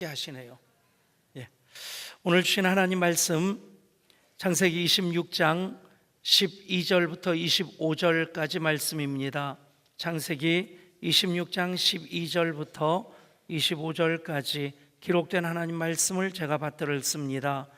하시네요. 오늘 주신 하나님 말씀 창세기 26장 12절부터 25절까지 말씀입니다. 창세기 26장 12절부터 25절까지 기록된 하나님 말씀을 제가 받들었습니다.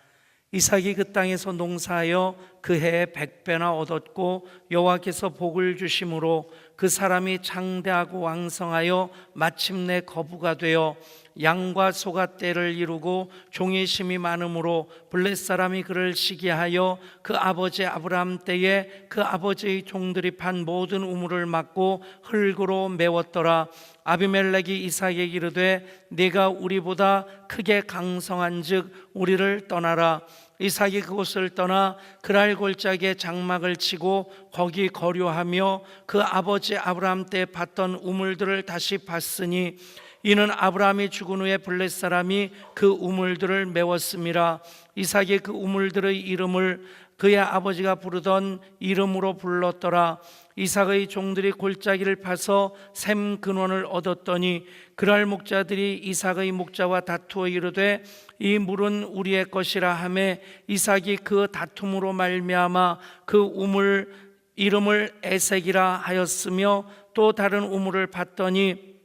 이삭이 그 땅에서 농사하여 그 해에 100배나 얻었고 여호와께서 복을 주심으로 그 사람이 장대하고 왕성하여 마침내 거부가 되어 양과 소가 떼를 이루고 종의 심이 많음으로 블렛 사람이 그를 시기하여 그 아버지 아브라함 때에 그 아버지의 종들이 판 모든 우물을 막고 흙으로 메웠더라. 아비멜렉이 이삭에게 이르되 네가 우리보다 크게 강성한즉 우리를 떠나라. 이삭이 그곳을 떠나 그랄 골짜기에 장막을 치고 거기 거류하며 그 아버지 아브라함 때 팠던 우물들을 다시 팠으니 이는 아브라함이 죽은 후에 블렛 사람이 그 우물들을 메웠음이라. 이삭이 그 우물들의 이름을 그의 아버지가 부르던 이름으로 불렀더라. 이삭의 종들이 골짜기를 파서 샘 근원을 얻었더니 그랄 목자들이 이삭의 목자와 다투어 이르되 이 물은 우리의 것이라 하매 이삭이 그 다툼으로 말미암아 그 우물 이름을 에색이라 하였으며 또 다른 우물을 봤더니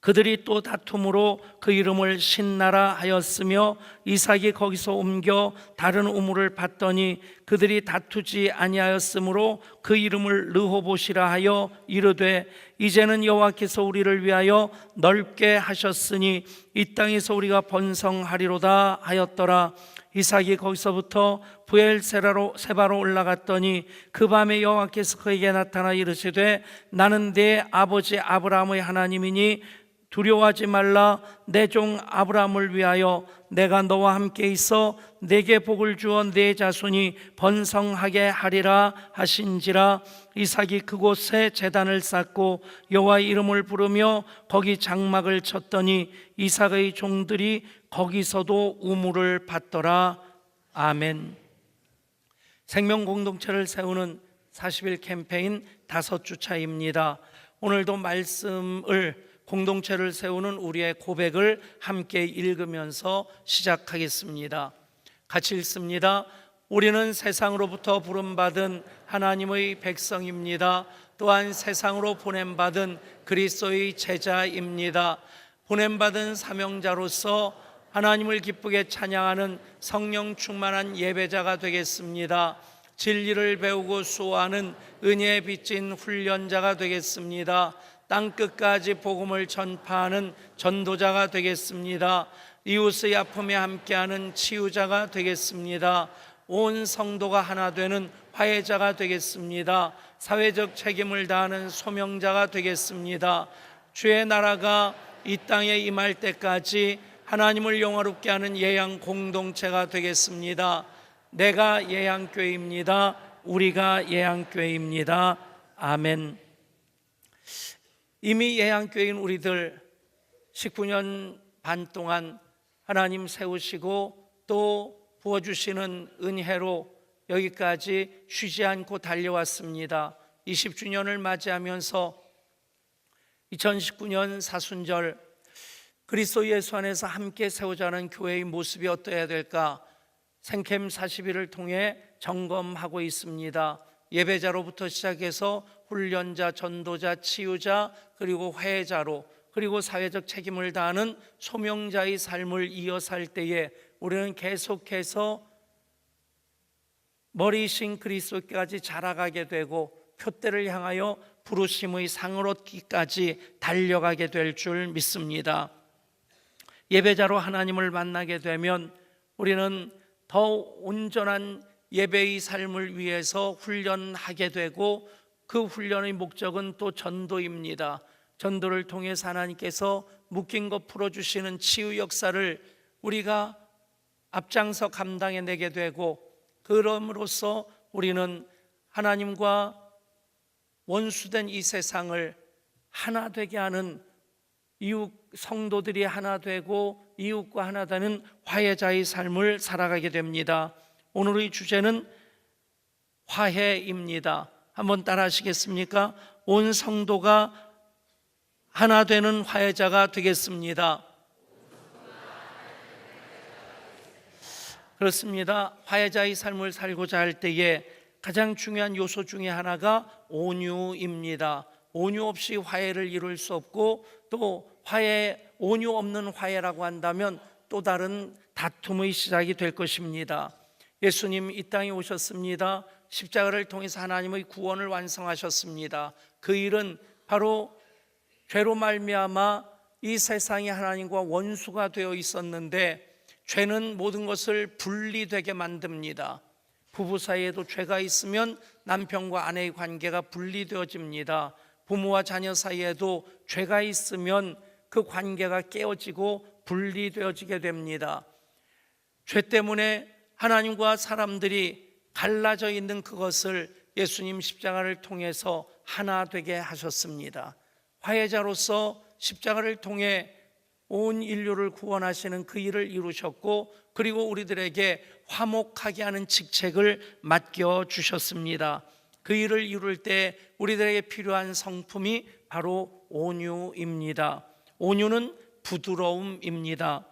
그들이 또 다툼으로 그 이름을 신나라 하였으며 이삭이 거기서 옮겨 다른 우물을 봤더니 그들이 다투지 아니하였으므로 그 이름을 르호봇이라 하여 이르되 이제는 여호와께서 우리를 위하여 넓게 하셨으니 이 땅에서 우리가 번성하리로다 하였더라. 이삭이 거기서부터 브엘세바로 올라갔더니 그 밤에 여호와께서 그에게 나타나 이르시되 나는 네 아버지 아브라함의 하나님이니 두려워하지 말라. 내 종 아브라함을 위하여 내가 너와 함께 있어 내게 복을 주어 네 자손이 번성하게 하리라 하신지라. 이삭이 그곳에 제단을 쌓고 여호와의 이름을 부르며 거기 장막을 쳤더니 이삭의 종들이 거기서도 우물을 팠더라. 아멘. 생명 공동체를 세우는 40일 캠페인 5주 차입니다. 오늘도 말씀을 공동체를 세우는 우리의 고백을 함께 읽으면서 시작하겠습니다. 같이 읽습니다. 우리는 세상으로부터 부름받은 하나님의 백성입니다. 또한 세상으로 보냄받은 그리스도의 제자입니다. 보냄받은 사명자로서 하나님을 기쁘게 찬양하는 성령 충만한 예배자가 되겠습니다. 진리를 배우고 수호하는 은혜에 빚진 훈련자가 되겠습니다. 땅끝까지 복음을 전파하는 전도자가 되겠습니다. 이웃의 아픔에 함께하는 치유자가 되겠습니다. 온 성도가 하나 되는 화해자가 되겠습니다. 사회적 책임을 다하는 소명자가 되겠습니다. 주의 나라가 이 땅에 임할 때까지 하나님을 영화롭게 하는 예양 공동체가 되겠습니다. 내가 예양교회입니다. 우리가 예양교회입니다. 아멘. 이미 예양교회인 우리들 19년 반 동안 하나님 세우시고 또 부어주시는 은혜로 여기까지 쉬지 않고 달려왔습니다. 20주년을 맞이하면서 2019년 사순절 그리스도 예수 안에서 함께 세우자는 교회의 모습이 어떠해야 될까 생캠 40일을 통해 점검하고 있습니다. 예배자로부터 시작해서 훈련자, 전도자, 치유자, 그리고 화해자로, 그리고 사회적 책임을 다하는 소명자의 삶을 이어 살 때에 우리는 계속해서 머리이신 그리스도까지 자라가게 되고 표대를 향하여 부르심의 상을 얻기까지 달려가게 될 줄 믿습니다. 예배자로 하나님을 만나게 되면 우리는 더 온전한 예배의 삶을 위해서 훈련하게 되고 그 훈련의 목적은 또 전도입니다. 전도를 통해서 하나님께서 묶인 것 풀어주시는 치유 역사를 우리가 앞장서 감당해내게 되고 그럼으로써 우리는 하나님과 원수된 이 세상을 하나 되게 하는 이웃 성도들이 하나 되고 이웃과 하나 되는 화해자의 삶을 살아가게 됩니다. 오늘의 주제는 화해입니다. 한번 따라 하시겠습니까? 온 성도가 하나 되는 화해자가 되겠습니다. 그렇습니다. 화해자의 삶을 살고자 할 때에 가장 중요한 요소 중에 하나가 온유입니다. 온유 없이 화해를 이룰 수 없고, 또 온유 없는 화해라고 한다면 또 다른 다툼의 시작이 될 것입니다. 예수님 이 땅에 오셨습니다. 십자가를 통해서 하나님의 구원을 완성하셨습니다. 그 일은 바로 죄로 말미암아 이 세상이 하나님과 원수가 되어 있었는데, 죄는 모든 것을 분리되게 만듭니다. 부부 사이에도 죄가 있으면 남편과 아내의 관계가 분리되어집니다. 부모와 자녀 사이에도 죄가 있으면 그 관계가 깨어지고 분리되어지게 됩니다. 죄 때문에 하나님과 사람들이 갈라져 있는 그것을 예수님 십자가를 통해서 하나 되게 하셨습니다. 화해자로서 십자가를 통해 온 인류를 구원하시는 그 일을 이루셨고, 그리고 우리들에게 화목하게 하는 직책을 맡겨주셨습니다. 그 일을 이룰 때 우리들에게 필요한 성품이 바로 온유입니다. 온유는 부드러움입니다.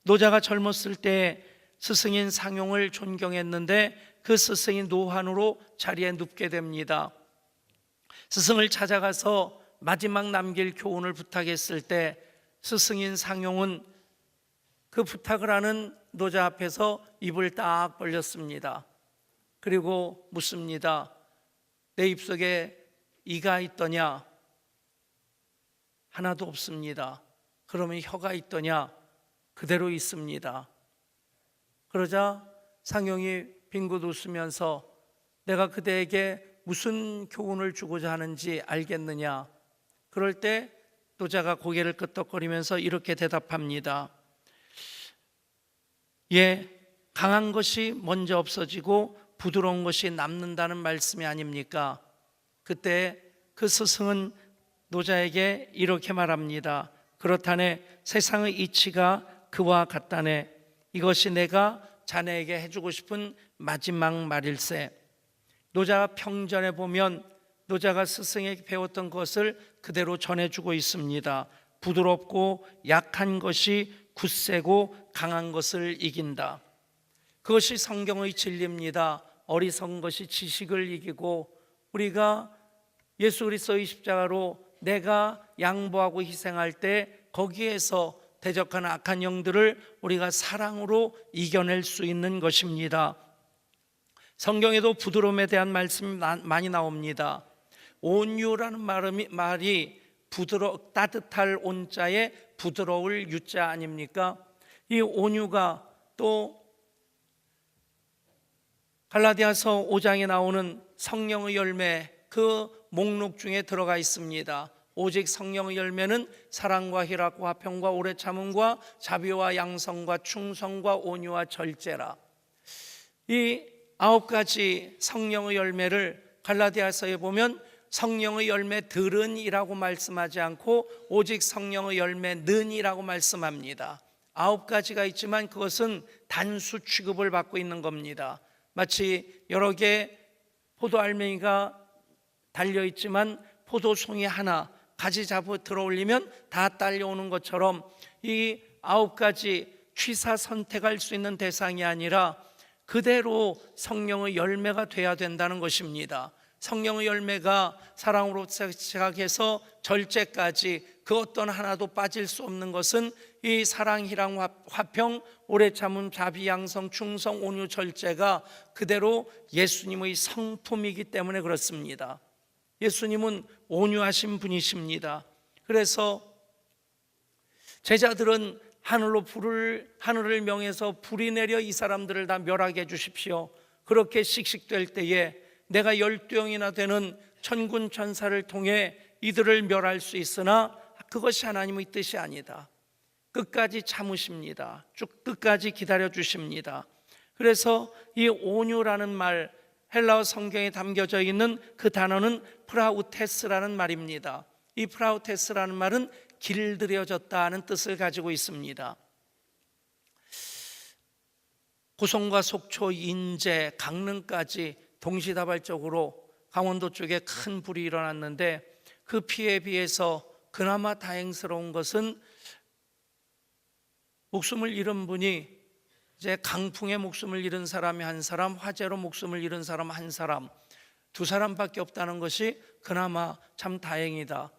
노자가 젊었을 때 스승인 상용을 존경했는데 그 스승이 노환으로 자리에 눕게 됩니다. 스승을 찾아가서 마지막 남길 교훈을 부탁했을 때 스승인 상용은 그 부탁을 하는 노자 앞에서 입을 딱 벌렸습니다. 그리고 묻습니다. 내 입속에 이가 있더냐? 하나도 없습니다. 그러면 혀가 있더냐? 그대로 있습니다. 그러자 상용이 빙긋 웃으면서 내가 그대에게 무슨 교훈을 주고자 하는지 알겠느냐? 그럴 때 노자가 고개를 끄덕거리면서 이렇게 대답합니다. 예, 강한 것이 먼저 없어지고 부드러운 것이 남는다는 말씀이 아닙니까? 그때 그 스승은 노자에게 이렇게 말합니다. 그렇다네, 세상의 이치가 그와 같다네. 이것이 내가 자네에게 해주고 싶은 마지막 말일세. 노자 평전에 보면 노자가 스승에게 배웠던 것을 그대로 전해주고 있습니다. 부드럽고 약한 것이 굳세고 강한 것을 이긴다. 그것이 성경의 진리입니다. 어리석은 것이 지식을 이기고, 우리가 예수 그리스도의 십자가로 내가 양보하고 희생할 때 거기에서 대적하는 악한 영들을 우리가 사랑으로 이겨낼 수 있는 것입니다. 성경에도 부드러움에 대한 말씀이 많이 나옵니다. 온유라는 말이 따뜻할 온자에 부드러울 유자 아닙니까? 이 온유가 또 갈라디아서 5장에 나오는 성령의 열매 그 목록 중에 들어가 있습니다. 오직 성령의 열매는 사랑과 희락과 화평과 오래 참음과 자비와 양성과 충성과 온유와 절제라. 이 9가지 성령의 열매를 갈라디아서에 보면 성령의 열매들은이라고 말씀하지 않고 오직 성령의 열매는이라고 말씀합니다. 9가지가 있지만 그것은 단수 취급을 받고 있는 겁니다. 마치 여러 개 포도알맹이가 달려있지만 포도송이 하나 가지 잡아 들어올리면 다 딸려오는 것처럼 이 9가지 취사 선택할 수 있는 대상이 아니라 그대로 성령의 열매가 돼야 된다는 것입니다. 성령의 열매가 사랑으로부터 시작해서 절제까지 그 어떤 하나도 빠질 수 없는 것은 이 사랑, 희랑, 화평, 오래 참음, 자비, 양성, 충성, 온유, 절제가 그대로 예수님의 성품이기 때문에 그렇습니다. 예수님은 온유하신 분이십니다. 그래서 제자들은 하늘을 명해서 불이 내려 이 사람들을 다 멸하게 해주십시오. 그렇게 씩씩될 때에 내가 12영이나 되는 천군 천사를 통해 이들을 멸할 수 있으나 그것이 하나님의 뜻이 아니다. 끝까지 참으십니다. 쭉 끝까지 기다려 주십니다. 그래서 이 온유라는 말, 헬라어 성경에 담겨져 있는 그 단어는 프라우테스라는 말입니다. 이 프라우테스라는 말은 길들여졌다는 뜻을 가지고 있습니다. 고성과 속초, 인제, 강릉까지 동시다발적으로 강원도 쪽에 큰 불이 일어났는데 그 피해에 비해서 그나마 다행스러운 것은 목숨을 잃은 분이 이제 강풍에 목숨을 잃은 사람이 한 사람, 화재로 목숨을 잃은 사람 한 사람, 두 사람밖에 없다는 것이 그나마 참 다행이다.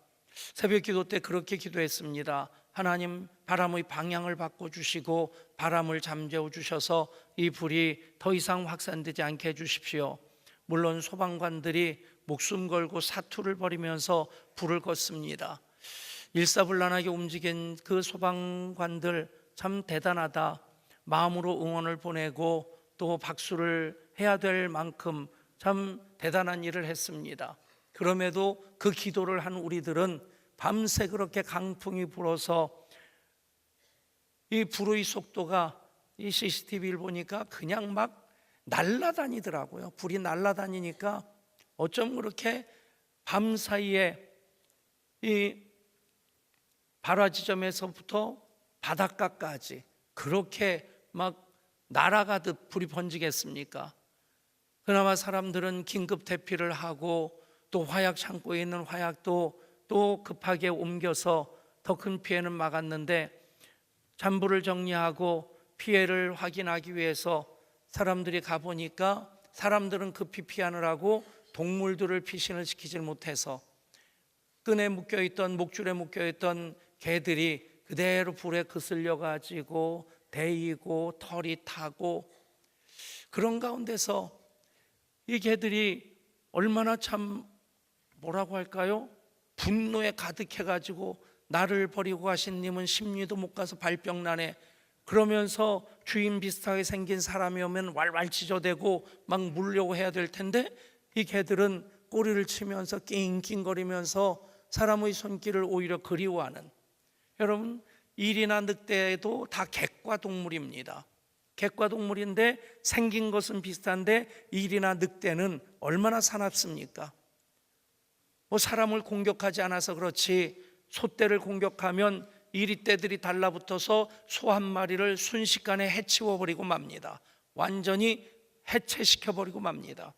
새벽 기도 때 그렇게 기도했습니다. 하나님, 바람의 방향을 바꿔주시고 바람을 잠재워 주셔서 이 불이 더 이상 확산되지 않게 해주십시오. 물론 소방관들이 목숨 걸고 사투를 벌이면서 불을 껐습니다. 일사불란하게 움직인 그 소방관들 참 대단하다. 마음으로 응원을 보내고 또 박수를 해야 될 만큼 참 대단한 일을 했습니다. 그럼에도 그 기도를 한 우리들은 밤새 그렇게 강풍이 불어서 이 불의 속도가 이 CCTV를 보니까 그냥 막 날아다니더라고요. 불이 날아다니니까 어쩜 그렇게 밤사이에 이 발화 지점에서부터 바닷가까지 그렇게 막 날아가듯 불이 번지겠습니까? 그나마 사람들은 긴급 대피를 하고 또 화약 창고에 있는 화약도 또 급하게 옮겨서 더 큰 피해는 막았는데, 잔불을 정리하고 피해를 확인하기 위해서 사람들이 가보니까 사람들은 급히 피하느라고 동물들을 피신을 시키질 못해서 끈에 묶여있던, 목줄에 묶여있던 개들이 그대로 불에 거슬려 가지고 데이고 털이 타고, 그런 가운데서 이 개들이 얼마나 참 뭐라고 할까요? 분노에 가득해 가지고 나를 버리고 가신 님은 십리도 못 가서 발병나네, 그러면서 주인 비슷하게 생긴 사람이 오면 왈왈 짖어대고 막 물려고 해야 될 텐데, 이 개들은 꼬리를 치면서 낑낑거리면서 사람의 손길을 오히려 그리워하는, 여러분, 일이나 늑대도 다 객과 동물입니다. 객과 동물인데 생긴 것은 비슷한데 일이나 늑대는 얼마나 사납습니까? 뭐 사람을 공격하지 않아서 그렇지 소떼를 공격하면 이리떼들이 달라붙어서 소 한 마리를 순식간에 해치워버리고 맙니다. 완전히 해체시켜버리고 맙니다.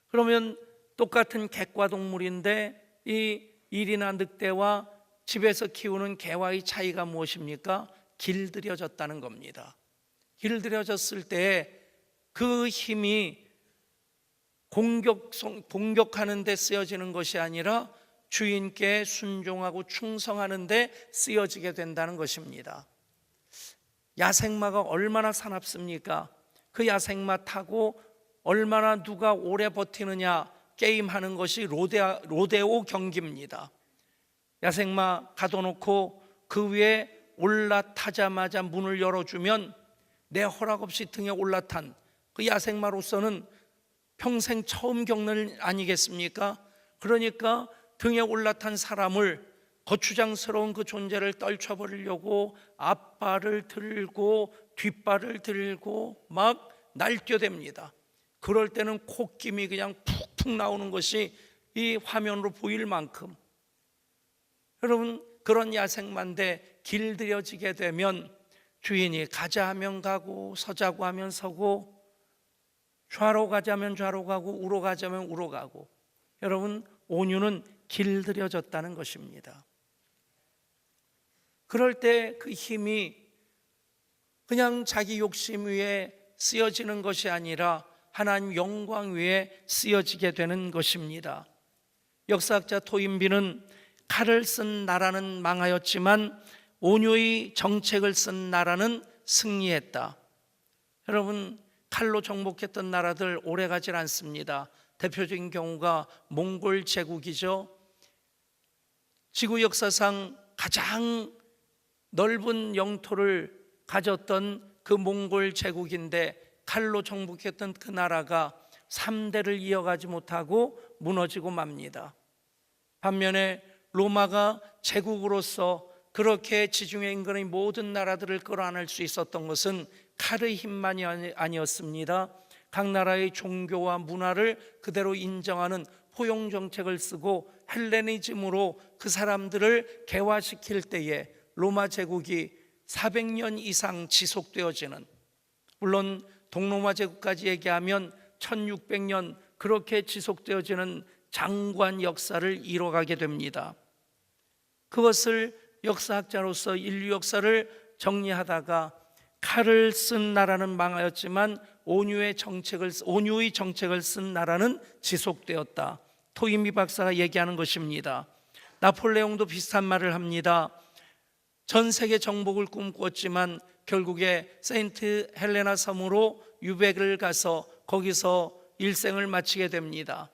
그러면 똑같은 객과 동물인데 이 일이나 늑대와 집에서 키우는 개와의 차이가 무엇입니까? 길들여졌다는 겁니다. 길들여졌을 때 그 힘이 공격하는 데 쓰여지는 것이 아니라 주인께 순종하고 충성하는 데 쓰여지게 된다는 것입니다. 야생마가 얼마나 사납습니까? 그 야생마 타고 얼마나 누가 오래 버티느냐 게임하는 것이 로데오 경기입니다. 야생마 가둬놓고 그 위에 올라타자마자 문을 열어주면 내 허락 없이 등에 올라탄 그 야생마로서는 평생 처음 겪는 일 아니겠습니까? 그러니까 등에 올라탄 사람을, 거추장스러운 그 존재를 떨쳐버리려고 앞발을 들고 뒷발을 들고 막 날뛰어댑니다. 그럴 때는 콧김이 그냥 푹푹 나오는 것이 이 화면으로 보일 만큼, 여러분, 그런 야생마인데 길들여지게 되면 주인이 가자 하면 가고 서자고 하면 서고, 좌로 가자면 좌로 가고 우로 가자면 우로 가고, 여러분, 온유는 길들여졌다는 것입니다. 그럴 때 그 힘이 그냥 자기 욕심 위에 쓰여지는 것이 아니라 하나님 영광 위에 쓰여지게 되는 것입니다. 역사학자 토인비는 칼을 쓴 나라는 망하였지만 온유의 정책을 쓴 나라는 승리했다. 여러분, 칼로 정복했던 나라들 오래 가질 않습니다. 대표적인 경우가 몽골 제국이죠. 지구 역사상 가장 넓은 영토를 가졌던 그 몽골 제국인데 칼로 정복했던 그 나라가 3대를 이어가지 못하고 무너지고 맙니다. 반면에 로마가 제국으로서 그렇게 지중해 인근의 모든 나라들을 끌어안을 수 있었던 것은 칼의 힘만이 아니었습니다. 각 나라의 종교와 문화를 그대로 인정하는 포용 정책을 쓰고 헬레니즘으로 그 사람들을 개화시킬 때에 로마 제국이 400년 이상 지속되어지는, 물론 동로마 제국까지 얘기하면 1600년 그렇게 지속되어지는 장관 역사를 이뤄가게 됩니다. 그것을 역사학자로서 인류 역사를 정리하다가 칼을 쓴 나라는 망하였지만 온유의 정책을 쓴 나라는 지속되었다. 토이미 박사가 얘기하는 것입니다. 나폴레옹도 비슷한 말을 합니다. 전 세계 정복을 꿈꾸었지만 결국에 세인트 헬레나 섬으로 유배를 가서 거기서 일생을 마치게 됩니다.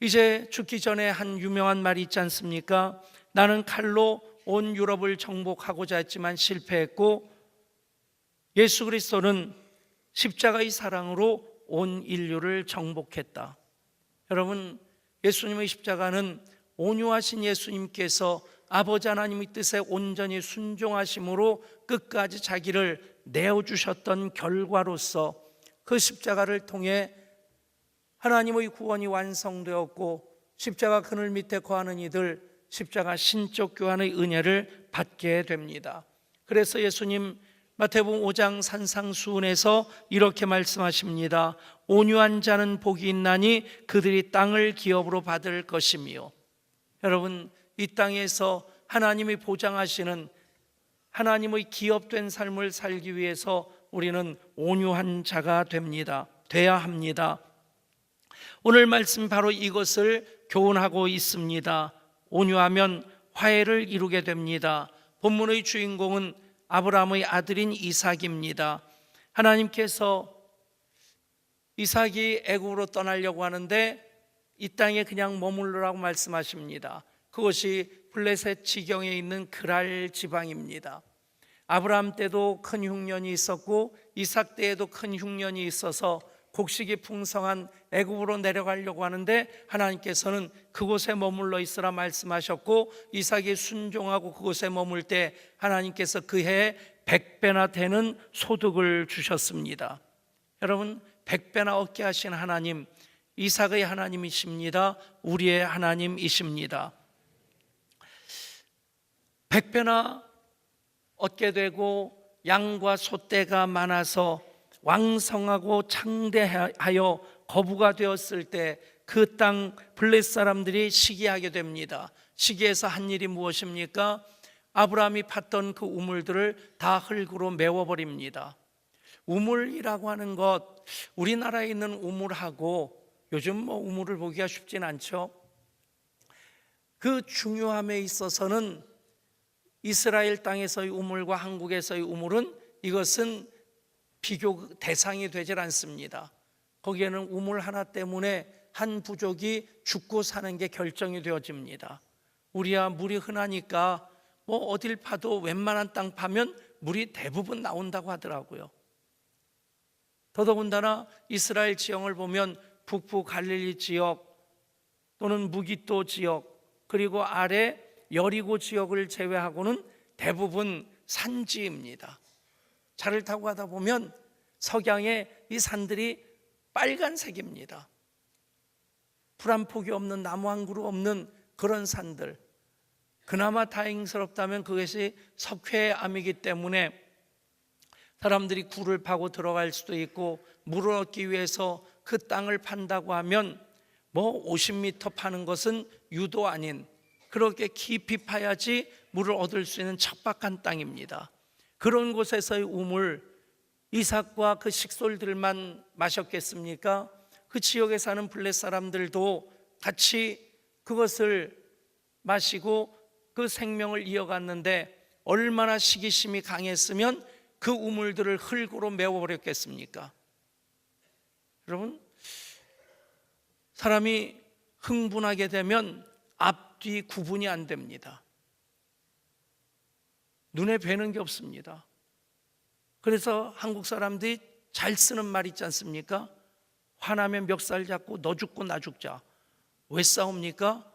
이제 죽기 전에 한 유명한 말이 있지 않습니까? 나는 칼로 온 유럽을 정복하고자 했지만 실패했고, 예수 그리스도는 십자가의 사랑으로 온 인류를 정복했다. 여러분, 예수님의 십자가는 온유하신 예수님께서 아버지 하나님의 뜻에 온전히 순종하심으로 끝까지 자기를 내어주셨던 결과로서 그 십자가를 통해 하나님의 구원이 완성되었고, 십자가 그늘 밑에 거하는 이들 십자가 신적 교환의 은혜를 받게 됩니다. 그래서 예수님 마태복음 5장 산상수훈에서 이렇게 말씀하십니다. 온유한 자는 복이 있나니 그들이 땅을 기업으로 받을 것이며. 여러분, 이 땅에서 하나님이 보장하시는 하나님의 기업된 삶을 살기 위해서 우리는 온유한 자가 돼야 합니다. 오늘 말씀 바로 이것을 교훈하고 있습니다. 온유하면 화해를 이루게 됩니다. 본문의 주인공은 아브라함의 아들인 이삭입니다. 하나님께서 이삭이 애굽으로 떠나려고 하는데 이 땅에 그냥 머물러라고 말씀하십니다. 그것이 블레셋 지경에 있는 그랄 지방입니다. 아브라함 때도 큰 흉년이 있었고 이삭 때에도 큰 흉년이 있어서 곡식이 풍성한 애굽으로 내려가려고 하는데 하나님께서는 그곳에 머물러 있으라 말씀하셨고, 이삭이 순종하고 그곳에 머물 때 하나님께서 그 해에 100배나 되는 소득을 주셨습니다. 여러분, 100배나 얻게 하신 하나님, 이삭의 하나님이십니다. 우리의 하나님이십니다. 100배나 얻게 되고 양과 소떼가 많아서 왕성하고 창대하여 거부가 되었을 때 그 땅 블레셋 사람들이 시기하게 됩니다. 시기해서 한 일이 무엇입니까? 아브라함이 팠던 그 우물들을 다 흙으로 메워버립니다. 우물이라고 하는 것, 우리나라에 있는 우물하고 요즘 우물을 보기가 쉽진 않죠. 그 중요함에 있어서는 이스라엘 땅에서의 우물과 한국에서의 우물은 이것은 비교 대상이 되질 않습니다. 거기에는 우물 하나 때문에 한 부족이 죽고 사는 게 결정이 되어집니다. 우리야 물이 흔하니까 어딜 파도 웬만한 땅 파면 물이 대부분 나온다고 하더라고요. 더더군다나 이스라엘 지형을 보면 북부 갈릴리 지역 또는 무기또 지역 그리고 아래 여리고 지역을 제외하고는 대부분 산지입니다. 차를 타고 가다 보면 석양에 이 산들이 빨간색입니다. 풀 한 폭이 없는 나무 한 그루 없는 그런 산들. 그나마 다행스럽다면 그것이 석회암이기 때문에 사람들이 굴을 파고 들어갈 수도 있고, 물을 얻기 위해서 그 땅을 판다고 하면 50m 파는 것은 유도 아닌, 그렇게 깊이 파야지 물을 얻을 수 있는 척박한 땅입니다. 그런 곳에서의 우물, 이삭과 그 식솔들만 마셨겠습니까? 그 지역에 사는 블레셋 사람들도 같이 그것을 마시고 그 생명을 이어갔는데, 얼마나 시기심이 강했으면 그 우물들을 흙으로 메워버렸겠습니까? 여러분, 사람이 흥분하게 되면 앞뒤 구분이 안 됩니다. 눈에 뵈는 게 없습니다. 그래서 한국 사람들이 잘 쓰는 말 있지 않습니까? 화나면 멱살 잡고 너 죽고 나 죽자. 왜 싸웁니까?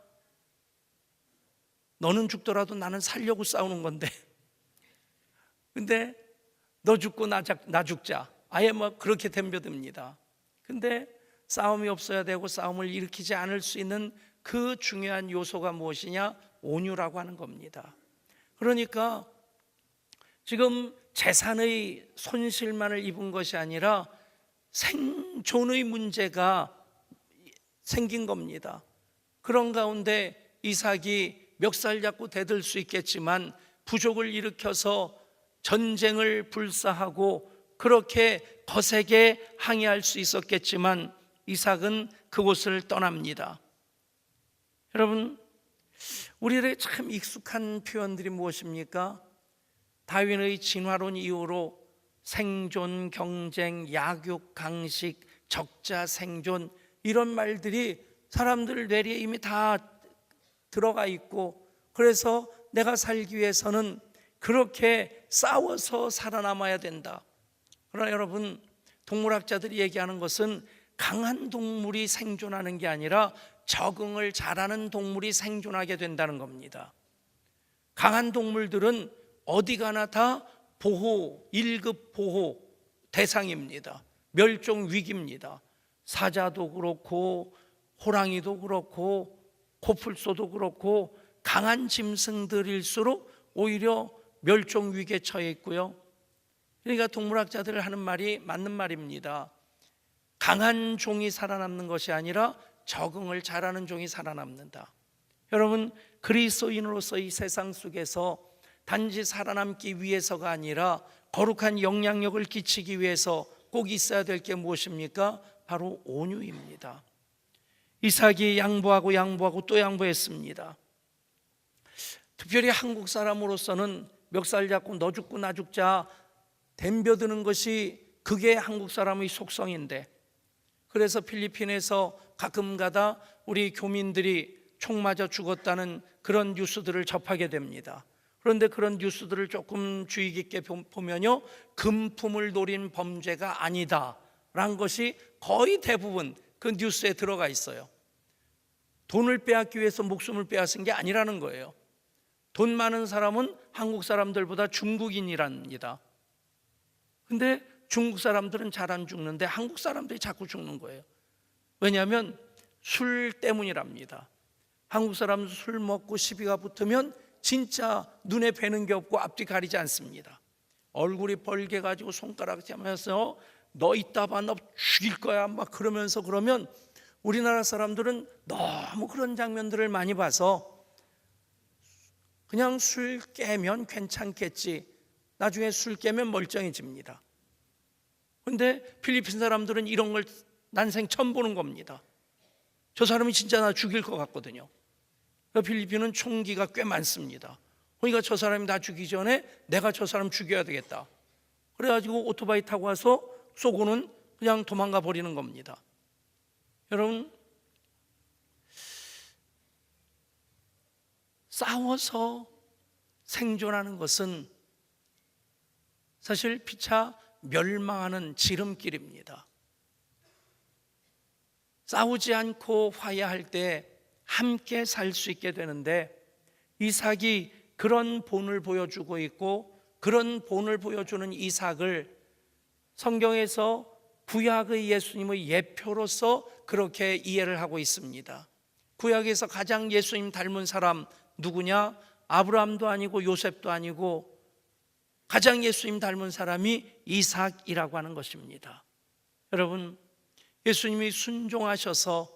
너는 죽더라도 나는 살려고 싸우는 건데. 근데 너 죽고 나 죽자. 아예 그렇게 덤벼듭니다. 근데 싸움이 없어야 되고 싸움을 일으키지 않을 수 있는 그 중요한 요소가 무엇이냐? 온유라고 하는 겁니다. 그러니까 지금 재산의 손실만을 입은 것이 아니라 생존의 문제가 생긴 겁니다. 그런 가운데 이삭이 멱살 잡고 대들 수 있겠지만 부족을 일으켜서 전쟁을 불사하고 그렇게 거세게 항해할 수 있었겠지만 이삭은 그곳을 떠납니다. 여러분, 우리에게 참 익숙한 표현들이 무엇입니까? 다윈의 진화론 이후로 생존, 경쟁, 약육, 강식, 적자, 생존, 이런 말들이 사람들 뇌리에 이미 다 들어가 있고, 그래서 내가 살기 위해서는 그렇게 싸워서 살아남아야 된다. 그러나 여러분, 동물학자들이 얘기하는 것은 강한 동물이 생존하는 게 아니라 적응을 잘하는 동물이 생존하게 된다는 겁니다. 강한 동물들은 어디 가나 다 보호, 1급 보호 대상입니다. 멸종 위기입니다. 사자도 그렇고 호랑이도 그렇고 코뿔소도 그렇고 강한 짐승들일수록 오히려 멸종 위기에 처해 있고요. 그러니까 동물학자들 하는 말이 맞는 말입니다. 강한 종이 살아남는 것이 아니라 적응을 잘하는 종이 살아남는다. 여러분, 그리스도인으로서 이 세상 속에서 단지 살아남기 위해서가 아니라 거룩한 영향력을 끼치기 위해서 꼭 있어야 될 게 무엇입니까? 바로 온유입니다. 이삭이 양보하고 또 양보했습니다. 특별히 한국 사람으로서는 멱살 잡고 너 죽고 나 죽자 덤벼드는 것이 그게 한국 사람의 속성인데, 그래서 필리핀에서 가끔가다 우리 교민들이 총 맞아 죽었다는 그런 뉴스들을 접하게 됩니다. 그런데 그런 뉴스들을 조금 주의 깊게 보면요, 금품을 노린 범죄가 아니다라는 것이 거의 대부분 그 뉴스에 들어가 있어요. 돈을 빼앗기 위해서 목숨을 빼앗은 게 아니라는 거예요. 돈 많은 사람은 한국 사람들보다 중국인이랍니다. 근데 중국 사람들은 잘 안 죽는데 한국 사람들이 자꾸 죽는 거예요. 왜냐하면 술 때문이랍니다. 한국 사람은 술 먹고 시비가 붙으면 진짜 눈에 뵈는 게 없고 앞뒤 가리지 않습니다. 얼굴이 벌게 가지고 손가락 잡으면서 너 이따 봐, 너 죽일 거야 막 그러면서, 그러면 우리나라 사람들은 너무 그런 장면들을 많이 봐서 그냥 술 깨면 괜찮겠지, 나중에 술 깨면 멀쩡해집니다. 그런데 필리핀 사람들은 이런 걸 난생 처음 보는 겁니다. 저 사람이 진짜 나 죽일 것 같거든요. 필리핀은 총기가 꽤 많습니다. 그러니까 저 사람이 나 죽이기 전에 내가 저 사람 죽여야 되겠다. 그래가지고 오토바이 타고 와서 쏘고는 그냥 도망가 버리는 겁니다. 여러분, 싸워서 생존하는 것은 사실 피차 멸망하는 지름길입니다. 싸우지 않고 화해할 때 함께 살 수 있게 되는데, 이삭이 그런 본을 보여주고 있고, 그런 본을 보여주는 이삭을 성경에서 구약의 예수님의 예표로서 그렇게 이해를 하고 있습니다. 구약에서 가장 예수님 닮은 사람 누구냐? 아브라함도 아니고 요셉도 아니고 가장 예수님 닮은 사람이 이삭이라고 하는 것입니다. 여러분, 예수님이 순종하셔서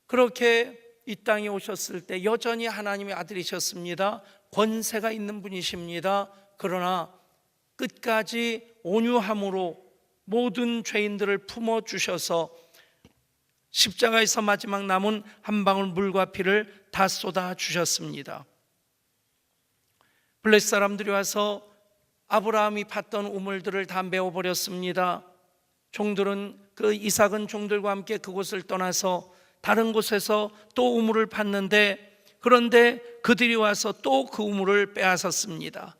그렇게 이 땅에 오셨을 때 여전히 하나님의 아들이셨습니다. 권세가 있는 분이십니다. 그러나 끝까지 온유함으로 모든 죄인들을 품어주셔서 십자가에서 마지막 남은 한 방울 물과 피를 다 쏟아주셨습니다. 블레셋 사람들이 와서 아브라함이 팠던 우물들을 다 메워버렸습니다. 종들은, 그 이삭은 종들과 함께 그곳을 떠나서 다른 곳에서 또 우물을 팠는데, 그런데 그들이 와서 또 그 우물을 빼앗았습니다.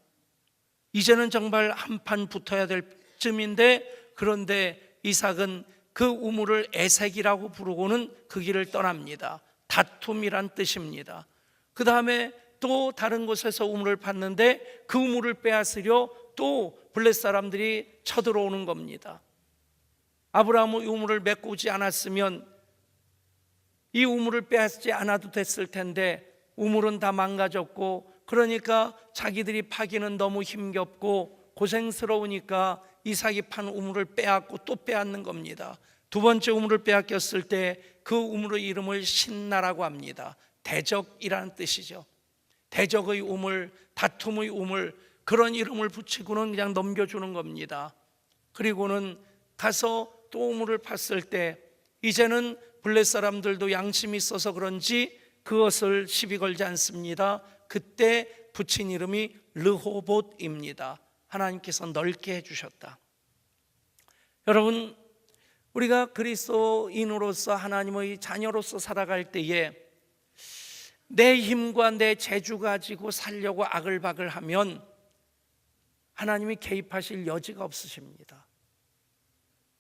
이제는 정말 한판 붙어야 될 쯤인데, 그런데 이삭은 그 우물을 에색이라고 부르고는 그 길을 떠납니다. 다툼이란 뜻입니다. 그 다음에 또 다른 곳에서 우물을 팠는데 그 우물을 빼앗으려 또 블레셋 사람들이 쳐들어오는 겁니다. 아브라함의 우물을 메고 오지 않았으면 이 우물을 빼앗지 않아도 됐을 텐데 우물은 다 망가졌고, 그러니까 자기들이 파기는 너무 힘겹고 고생스러우니까 이삭이 판 우물을 빼앗고 또 빼앗는 겁니다. 두 번째 우물을 빼앗겼을 때 그 우물의 이름을 신나라고 합니다. 대적이라는 뜻이죠. 대적의 우물, 다툼의 우물, 그런 이름을 붙이고는 그냥 넘겨주는 겁니다. 그리고는 가서 또 우물을 팠을 때 이제는 블레 사람들도 양심이 있어서 그런지 그것을 시비 걸지 않습니다. 그때 붙인 이름이 르호봇입니다. 하나님께서 넓게 해주셨다. 여러분, 우리가 그리스도인으로서 하나님의 자녀로서 살아갈 때에 내 힘과 내 재주 가지고 살려고 아글바글하면 하나님이 개입하실 여지가 없으십니다.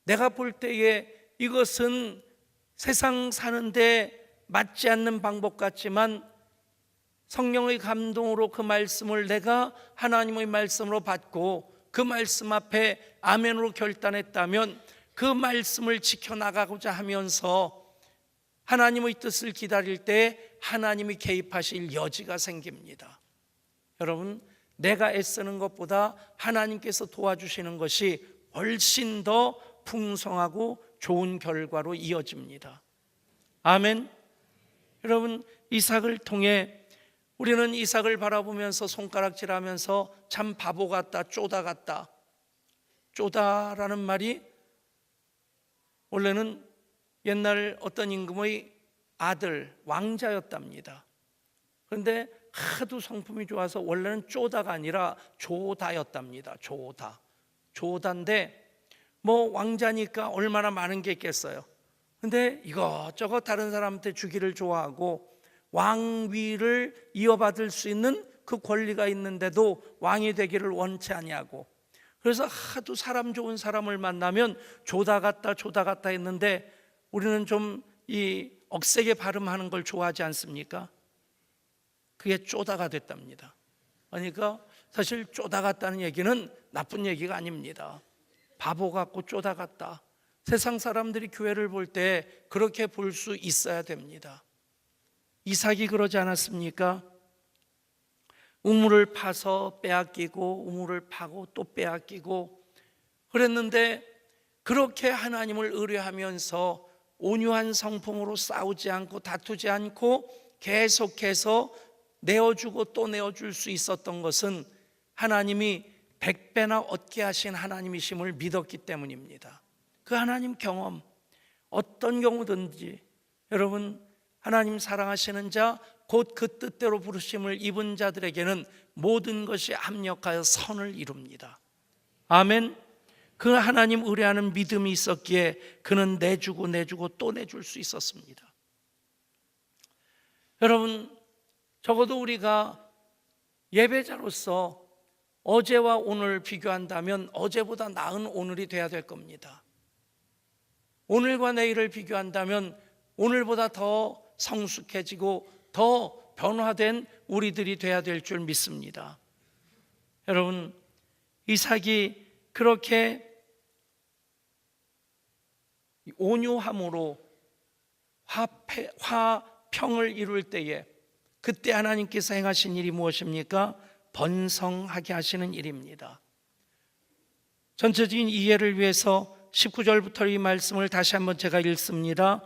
내가 볼 때에 이것은 세상 사는데 맞지 않는 방법 같지만 성령의 감동으로 그 말씀을 내가 하나님의 말씀으로 받고 그 말씀 앞에 아멘으로 결단했다면 그 말씀을 지켜나가고자 하면서 하나님의 뜻을 기다릴 때 하나님이 개입하실 여지가 생깁니다. 여러분, 내가 애쓰는 것보다 하나님께서 도와주시는 것이 훨씬 더 풍성하고 좋은 결과로 이어집니다. 아멘. 여러분, 이삭을 통해 우리는 이삭을 바라보면서 손가락질하면서 참 바보 같다, 쪼다 같다. 쪼다라는 말이 원래는 옛날 어떤 임금의 아들, 왕자였답니다. 그런데 하도 성품이 좋아서 원래는 쪼다가 아니라 조다였답니다. 조다인데 뭐 왕자니까 얼마나 많은 게 있겠어요. 근데 이것저것 다른 사람한테 주기를 좋아하고 왕위를 이어받을 수 있는 그 권리가 있는데도 왕이 되기를 원치 아니하고, 그래서 하도 사람 좋은 사람을 만나면 조다 같다 했는데 우리는 좀 이 억세게 발음하는 걸 좋아하지 않습니까? 그게 쪼다가 됐답니다. 그러니까 사실 쪼다 같다는 얘기는 나쁜 얘기가 아닙니다. 바보 같고 쪼다 같다. 세상 사람들이 교회를 볼 때 그렇게 볼 수 있어야 됩니다. 이삭이 그러지 않았습니까? 우물을 파서 빼앗기고 우물을 파고 또 빼앗기고 그랬는데, 그렇게 하나님을 의뢰하면서 온유한 성품으로 싸우지 않고 다투지 않고 계속해서 내어주고 또 내어줄 수 있었던 것은 하나님이 100배나 얻게 하신 하나님이심을 믿었기 때문입니다. 그 하나님 경험, 어떤 경우든지 여러분, 하나님 사랑하시는 자, 곧 그 뜻대로 부르심을 입은 자들에게는 모든 것이 합력하여 선을 이룹니다. 아멘. 그 하나님 의뢰하는 믿음이 있었기에 그는 내주고 또 내줄 수 있었습니다. 여러분, 적어도 우리가 예배자로서 어제와 오늘 비교한다면 어제보다 나은 오늘이 돼야 될 겁니다. 오늘과 내일을 비교한다면 오늘보다 더 성숙해지고 더 변화된 우리들이 돼야 될 줄 믿습니다. 여러분, 이삭이 그렇게 온유함으로 화평을 이룰 때에 그때 하나님께서 행하신 일이 무엇입니까? 번성하게 하시는 일입니다. 전체적인 이해를 위해서 19절부터 이 말씀을 다시 한번 제가 읽습니다.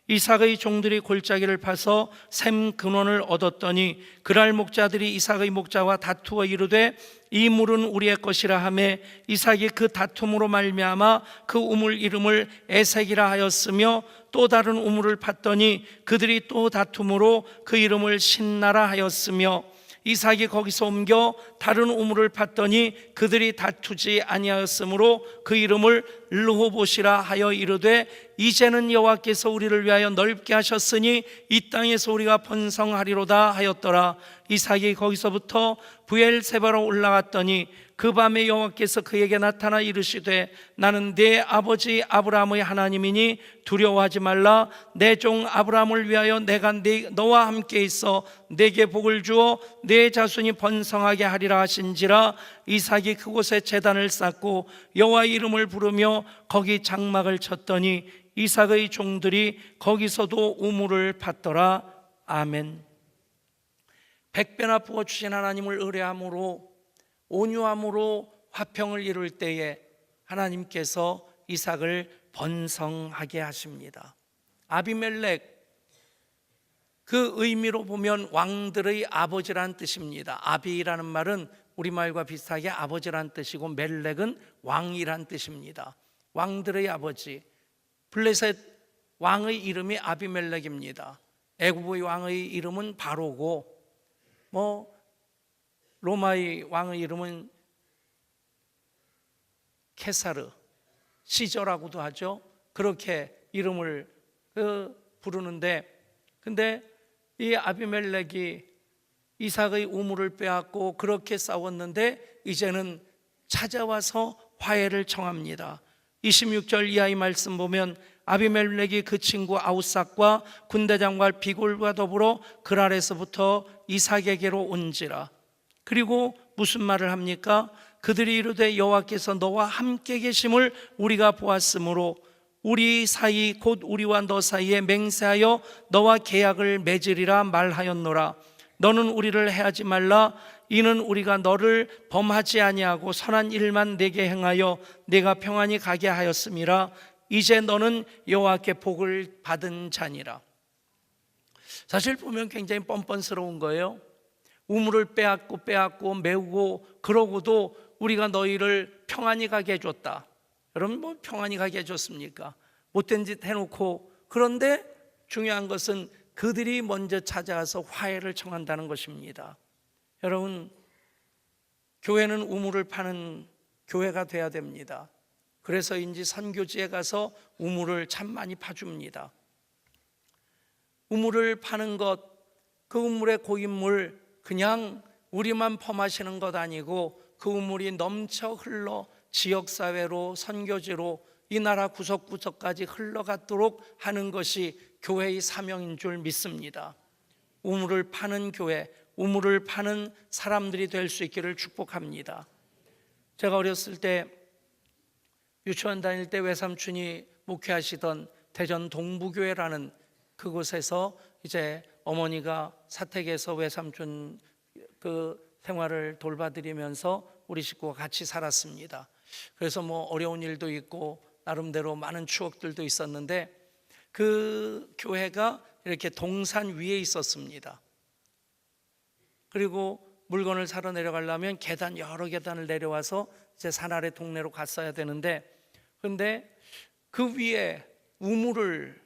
이삭의 종들이 골짜기를 파서 샘 근원을 얻었더니 그랄 목자들이 이삭의 목자와 다투어 이르되 이 물은 우리의 것이라 하매 이삭이 그 다툼으로 말미암아 그 우물 이름을 에색이라 하였으며 또 다른 우물을 팠더니 그들이 또 다툼으로 그 이름을 신나라 하였으며 이삭이 거기서 옮겨 다른 우물을 팠더니 그들이 다투지 아니하였으므로 그 이름을 르호봇이라 하여 이르되 이제는 여호와께서 우리를 위하여 넓게 하셨으니 이 땅에서 우리가 번성하리로다 하였더라. 이삭이 거기서부터 브엘세바로 올라갔더니 그 밤에 여호와께서 그에게 나타나 이르시되 나는 네 아버지 아브라함의 하나님이니 두려워하지 말라. 내 종 아브라함을 위하여 내가 너와 함께 있어 내게 복을 주어 네 자손이 번성하게 하리라 하신지라. 이삭이 그곳에 제단을 쌓고 여호와의 이름을 부르며 거기 장막을 쳤더니 이삭의 종들이 거기서도 우물을 팠더라. 아멘. 100배나 부어주신 하나님을 의뢰함으로 온유함으로 화평을 이룰 때에 하나님께서 이삭을 번성하게 하십니다. 아비멜렉, 그 의미로 보면 왕들의 아버지라는 뜻입니다. 아비라는 말은 우리말과 비슷하게 아버지란 뜻이고 멜렉은 왕이란 뜻입니다. 왕들의 아버지. 블레셋 왕의 이름이 아비멜렉입니다. 애굽의 왕의 이름은 바로고 로마의 왕의 이름은 케사르, 시저라고도 하죠. 그렇게 이름을 부르는데, 근데 이 아비멜렉이 이삭의 우물을 빼앗고 그렇게 싸웠는데 이제는 찾아와서 화해를 청합니다. 26절 이하의 말씀 보면 아비멜렉이 그 친구 아우삭과 군대장과 비골과 더불어 그랄에서부터 이삭에게로 온지라. 그리고 무슨 말을 합니까? 그들이 이르되 여호와께서 너와 함께 계심을 우리가 보았으므로 우리 사이 곧 우리와 너 사이에 맹세하여 너와 계약을 맺으리라 말하였노라. 너는 우리를 해하지 말라. 이는 우리가 너를 범하지 아니하고 선한 일만 내게 행하여 내가 평안히 가게 하였음이라. 이제 너는 여호와께 복을 받은 자니라. 사실 보면 굉장히 뻔뻔스러운 거예요. 우물을 빼앗고 메우고 그러고도 우리가 너희를 평안히 가게 해줬다. 여러분 평안히 가게 해줬습니까? 못된 짓 해놓고. 그런데 중요한 것은 그들이 먼저 찾아와서 화해를 청한다는 것입니다. 여러분, 교회는 우물을 파는 교회가 돼야 됩니다. 그래서인지 선교지에 가서 우물을 참 많이 파줍니다. 우물을 파는 것, 그 우물의 고인물 그냥 우리만 범하시는 것 아니고 그 우물이 넘쳐 흘러 지역사회로 선교지로 이 나라 구석구석까지 흘러가도록 하는 것이 교회의 사명인 줄 믿습니다. 우물을 파는 교회, 우물을 파는 사람들이 될 수 있기를 축복합니다. 제가 어렸을 때 유치원 다닐 때 외삼촌이 목회하시던 대전 동부교회라는 그곳에서 이제 어머니가 사택에서 외삼촌 그 생활을 돌봐드리면서 우리 식구와 같이 살았습니다. 그래서 어려운 일도 있고 나름대로 많은 추억들도 있었는데 그 교회가 이렇게 동산 위에 있었습니다. 그리고 물건을 사러 내려가려면 여러 계단을 내려와서 이제 산 아래 동네로 갔어야 되는데, 그런데 그 위에 우물을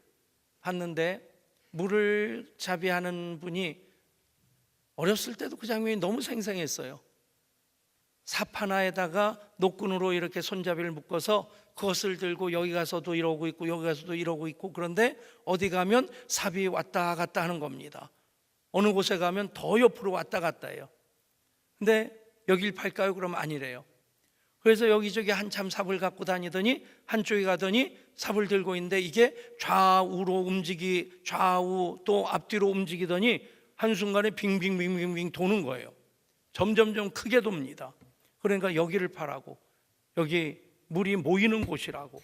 봤는데 물을 자비하는 분이 어렸을 때도 그 장면이 너무 생생했어요. 삽 하나에다가 노끈으로 이렇게 손잡이를 묶어서 그것을 들고 여기 가서도 이러고 있고 여기 가서도 이러고 있고, 그런데 어디 가면 삽이 왔다 갔다 하는 겁니다. 어느 곳에 가면 더 옆으로 왔다 갔다 해요. 근데 여길 팔까요? 그러면 아니래요. 그래서 여기저기 한참 삽을 갖고 다니더니 한쪽에 가더니 삽을 들고 있는데 이게 좌우로 좌우 또 앞뒤로 움직이더니 한순간에 빙빙빙빙빙 도는 거예요. 점점점 크게 돕니다. 그러니까 여기를 파라고, 여기 물이 모이는 곳이라고.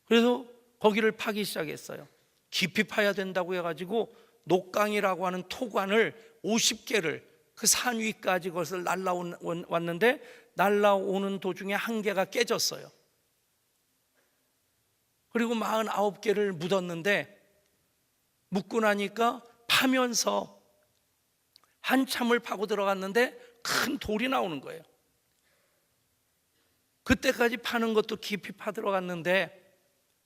그래서 거기를 파기 시작했어요. 깊이 파야 된다고 해가지고 녹강이라고 하는 토관을 50개를 그 산 위까지 그것을 날라왔는데 날라오는 도중에 한 개가 깨졌어요. 그리고 49개를 묻었는데 묻고 나니까 파면서 한참을 파고 들어갔는데 큰 돌이 나오는 거예요. 그때까지 파는 것도 깊이 파 들어갔는데,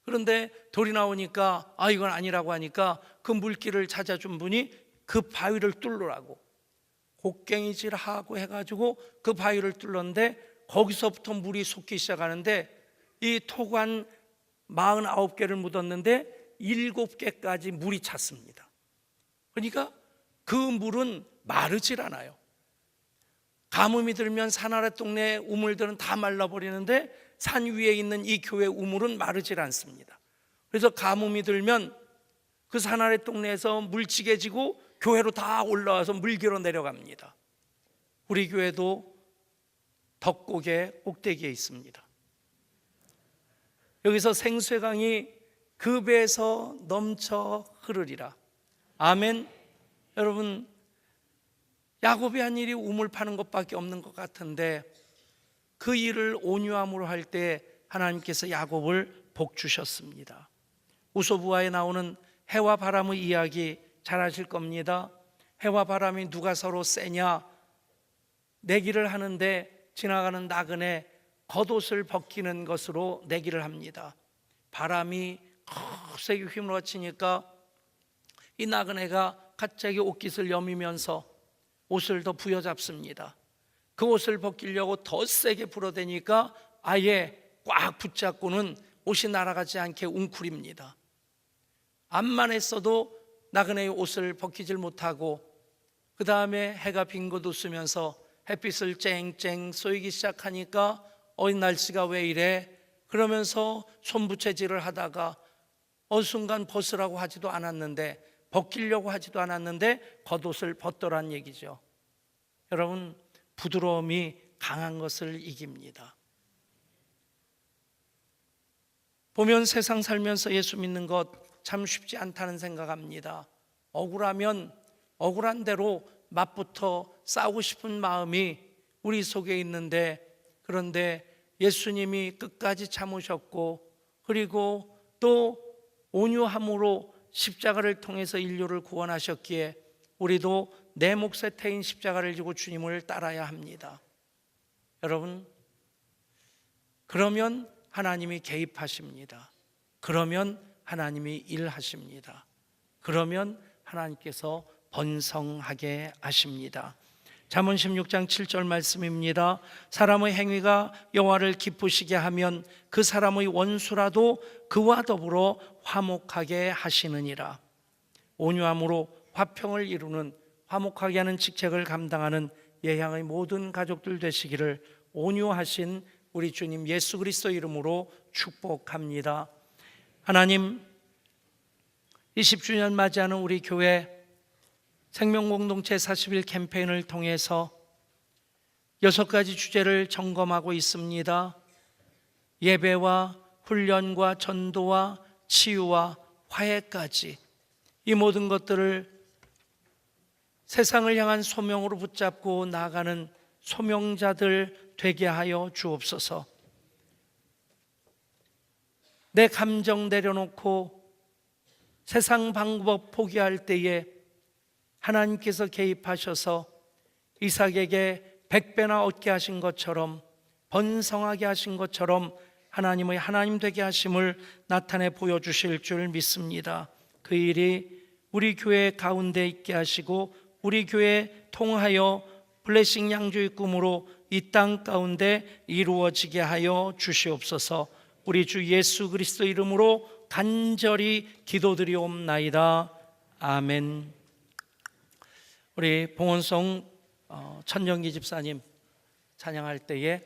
그런데 돌이 나오니까 이건 아니라고 하니까 그 물길을 찾아준 분이 그 바위를 뚫으라고 곡괭이질하고 해가지고 그 바위를 뚫었는데 거기서부터 물이 솟기 시작하는데 이 토관 49개를 묻었는데 7개까지 물이 찼습니다. 그러니까 그 물은 마르질 않아요. 가뭄이 들면 산 아래 동네 우물들은 다 말라버리는데 산 위에 있는 이 교회 우물은 마르질 않습니다. 그래서 가뭄이 들면 그 산 아래 동네에서 물찌개지고 교회로 다 올라와서 물기로 내려갑니다. 우리 교회도 덕곡의 꼭대기에 있습니다. 여기서 생수의 강이 그 배에서 넘쳐 흐르리라. 아멘. 여러분, 야곱이 한 일이 우물 파는 것밖에 없는 것 같은데 그 일을 온유함으로 할 때 하나님께서 야곱을 복 주셨습니다. 우소부화에 나오는 해와 바람의 이야기 잘 아실 겁니다. 해와 바람이 누가 서로 세냐? 내기를 하는데 지나가는 나그네 겉옷을 벗기는 것으로 내기를 합니다. 바람이 거세게 휘몰아치니까 이 나그네가 갑자기 옷깃을 여미면서 옷을 더 부여잡습니다. 그 옷을 벗기려고 더 세게 불어대니까 아예 꽉 붙잡고는 옷이 날아가지 않게 웅크립니다. 암만 했어도 나그네의 옷을 벗기질 못하고 그 다음에 해가 빙긋 웃으면서 햇빛을 쨍쨍 쏘이기 시작하니까 날씨가 왜 이래? 그러면서 손부채질을 하다가 어느 순간 벗으라고 하지도 않았는데, 벗기려고 하지도 않았는데 겉옷을 벗더란 얘기죠. 여러분, 부드러움이 강한 것을 이깁니다. 보면 세상 살면서 예수 믿는 것 참 쉽지 않다는 생각합니다. 억울하면 억울한 대로 맞붙어 싸우고 싶은 마음이 우리 속에 있는데, 그런데 예수님이 끝까지 참으셨고 그리고 또 온유함으로 십자가를 통해서 인류를 구원하셨기에 우리도 내 몫에 태인 십자가를 지고 주님을 따라야 합니다. 여러분, 그러면 하나님이 개입하십니다. 그러면 하나님이 일하십니다. 그러면 하나님께서 번성하게 하십니다. 잠언 16장 7절 말씀입니다. 사람의 행위가 여호와를 기쁘시게 하면 그 사람의 원수라도 그와 더불어 화목하게 하시느니라. 온유함으로 화평을 이루는, 화목하게 하는 직책을 감당하는 예향의 모든 가족들 되시기를 온유하신 우리 주님 예수 그리스도 이름으로 축복합니다. 하나님, 20주년 맞이하는 우리 교회 생명공동체 40일 캠페인을 통해서 6가지 주제를 점검하고 있습니다. 예배와 훈련과 전도와 치유와 화해까지, 이 모든 것들을 세상을 향한 소명으로 붙잡고 나아가는 소명자들 되게 하여 주옵소서. 내 감정 내려놓고 세상 방법 포기할 때에 하나님께서 개입하셔서 이삭에게 100배나 얻게 하신 것처럼, 번성하게 하신 것처럼 하나님의 하나님 되게 하심을 나타내 보여주실 줄 믿습니다. 그 일이 우리 교회 가운데 있게 하시고 우리 교회 통하여 블레싱 양주의 꿈으로 이 땅 가운데 이루어지게 하여 주시옵소서. 우리 주 예수 그리스도 이름으로 간절히 기도드리옵나이다. 아멘. 우리 봉헌송 천정기 집사님 찬양할 때에